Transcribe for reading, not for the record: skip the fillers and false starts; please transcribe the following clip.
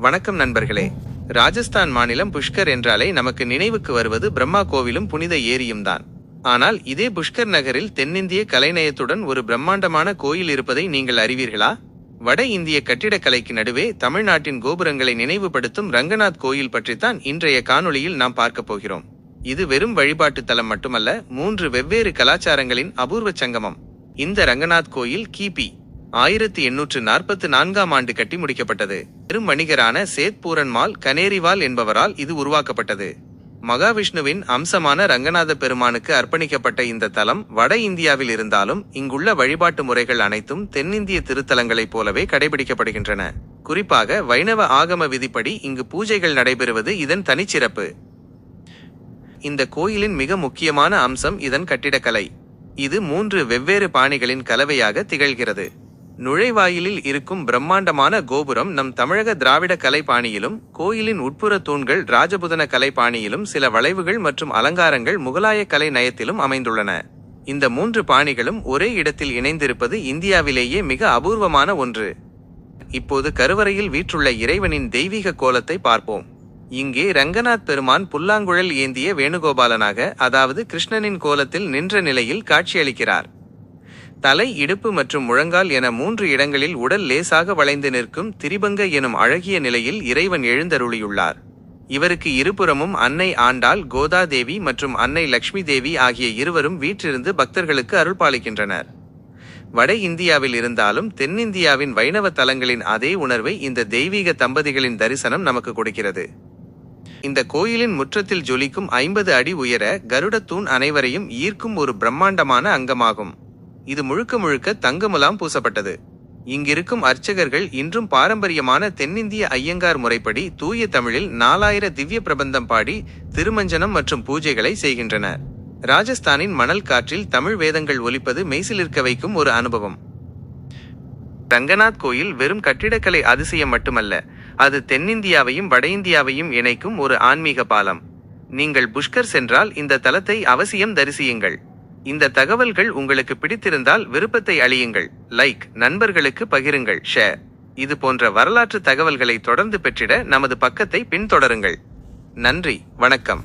வணக்கம் நண்பர்களே. ராஜஸ்தான் மாநிலம் புஷ்கர் என்றாலே நமக்கு நினைவுக்கு வருவது பிரம்மா கோவிலும் புனித ஏரியும் தான். ஆனால் இதே புஷ்கர் நகரில் தென்னிந்திய கலைநயத்துடன் ஒரு பிரம்மாண்டமான கோயில் இருப்பதை நீங்கள் அறிவீர்களா? வட இந்திய கட்டிடக்கலைக்கு நடுவே தமிழ்நாட்டின் கோபுரங்களை நினைவுபடுத்தும் ரங்கநாத் கோயில் பற்றித்தான் இன்றைய காணொளியில் நாம் பார்க்க போகிறோம். இது வெறும் வழிபாட்டு தலம் மட்டுமல்ல, 3 வெவ்வேறு கலாச்சாரங்களின் அபூர்வ சங்கமம். இந்த ரங்கநாத் கோயில் கிபி 1844ஆம் ஆண்டு கட்டி முடிக்கப்பட்டது. பெரும் வணிகரான சேத் பூரன்மால் கனேரிவால் என்பவரால் இது உருவாக்கப்பட்டது. மகாவிஷ்ணுவின் அம்சமான ரங்கநாத பெருமானுக்கு அர்ப்பணிக்கப்பட்ட இந்த தலம் வட இந்தியாவில் இருந்தாலும் இங்குள்ள வழிபாட்டு முறைகள் அனைத்தும் தென்னிந்திய திருத்தலங்களைப் போலவே கடைபிடிக்கப்படுகின்றன. குறிப்பாக வைணவ ஆகம விதிப்படி இங்கு பூஜைகள் நடைபெறுவது இதன் தனிச்சிறப்பு. இந்த கோயிலின் மிக முக்கியமான அம்சம் இதன் கட்டிடக்கலை. இது 3 வெவ்வேறு பாணிகளின் கலவையாக திகழ்கிறது. நுழைவாயிலில் இருக்கும் பிரம்மாண்டமான கோபுரம் நம் தமிழக திராவிட கலை பாணியிலும், கோயிலின் உட்புற தூண்கள் ராஜபுதன கலை பாணியிலும், சில வளைவுகள் மற்றும் அலங்காரங்கள் முகலாய கலை நயத்திலும் அமைந்துள்ளன. இந்த 3 பாணிகளும் ஒரே இடத்தில் இணைந்திருப்பது இந்தியாவிலேயே மிக அபூர்வமான ஒன்று. இப்போது கருவறையில் வீற்றுள்ள இறைவனின் தெய்வீக கோலத்தை பார்ப்போம். இங்கே ரங்கநாத் பெருமான் புல்லாங்குழல் ஏந்திய வேணுகோபாலனாக, அதாவது கிருஷ்ணனின் கோலத்தில் நின்ற நிலையில் காட்சியளிக்கிறார். தலை, இடுப்பு மற்றும் முழங்கால் என 3 இடங்களில் உடல் லேசாக வளைந்து நிற்கும் திரிபங்க எனும் அழகிய நிலையில் இறைவன் எழுந்தருளியுள்ளார். இவருக்கு இருபுறமும் அன்னை ஆண்டாள் கோதாதேவி மற்றும் அன்னை லக்ஷ்மி தேவி ஆகிய இருவரும் வீற்றிருந்து பக்தர்களுக்கு அருள்பாலிக்கின்றனர். வட இந்தியாவில் இருந்தாலும் தென்னிந்தியாவின் வைணவ தலங்களின் அதே உணர்வை இந்த தெய்வீக தம்பதிகளின் தரிசனம் நமக்கு கொடுக்கிறது. இந்த கோயிலின் முற்றத்தில் ஜொலிக்கும் 50 அடி உயர கருடத்தூண் அனைவரையும் ஈர்க்கும் ஒரு பிரம்மாண்டமான அங்கமாகும். இது முழுக்க தங்கமுலாம் பூசப்பட்டது. இங்கிருக்கும் அர்ச்சகர்கள் இன்றும் பாரம்பரியமான தென்னிந்திய ஐயங்கார் முறைப்படி தூய தமிழில் 4000 திவ்ய பிரபந்தம் பாடி திருமஞ்சனம் மற்றும் பூஜைகளை செய்கின்றனர். ராஜஸ்தானின் மணல் காற்றில் தமிழ் வேதங்கள் ஒலிப்பது மெய்சிலிர்க்க வைக்கும் ஒரு அனுபவம். ரங்கநாத் கோயில் வெறும் கட்டிடக்கலை அதிசயம் மட்டுமல்ல, அது தென்னிந்தியாவையும் வட இந்தியாவையும் இணைக்கும் ஒரு ஆன்மீக பாலம். நீங்கள் புஷ்கர் சென்றால் இந்த தலத்தை அவசியம் தரிசியுங்கள். இந்த தகவல்கள் உங்களுக்கு பிடித்திருந்தால் விருப்பத்தை அளியுங்கள், லைக், நண்பர்களுக்கு பகிருங்கள், ஷேர். இது போன்ற வரலாற்று தகவல்களை தொடர்ந்து பெற்றிட நமது பக்கத்தை பின்தொடருங்கள். நன்றி, வணக்கம்.